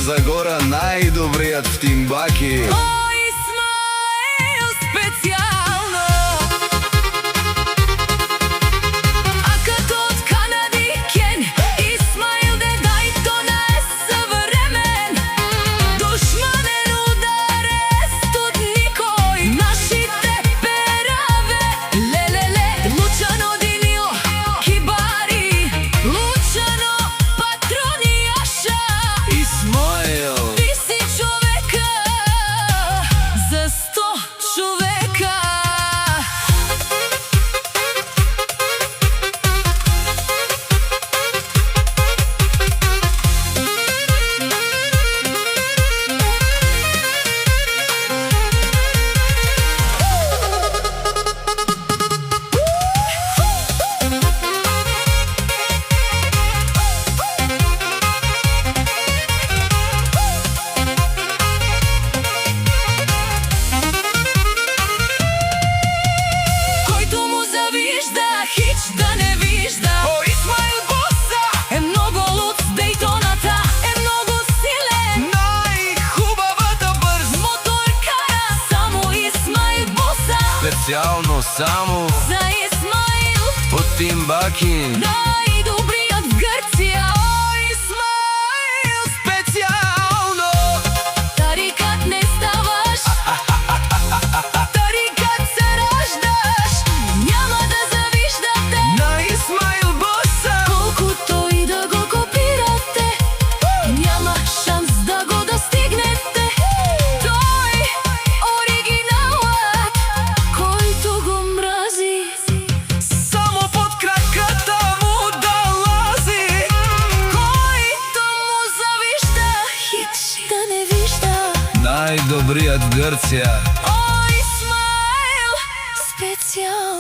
Загора најдобриот в Тимбаки. О, Исмаил, специјално. А като од Канади Кен, Исмаил де Дајтона е съвремен. Душманен ударе студ никој, нашите пераве. Лелеле, Лучано Динил, Кибари, Лучано Патронијаша. Исмаил, Ти си човека за 100 човека. Којто му завижда, хич да не вижда. О, Исмаил Боса Е многу луд с Дејтоната, е многу силен. најхубавата брз. Мотор кара само Исмаил Боса. Специјално само За Исмаил, од Тимбаки. најдобриот в Грција. О, Исмаил, специјално. Тарикат не ставаш, тарикат се раждаш. Няма да завиждате На Исмаил Боса. колкото и да го копирате. Няма шанс да го достигнете. Тој оригиналот, којто го мрази. Само под краката му да лази. Којто му завижда, хич да не вижда. Најдобриот в Грција. О, Исмаил, специјално.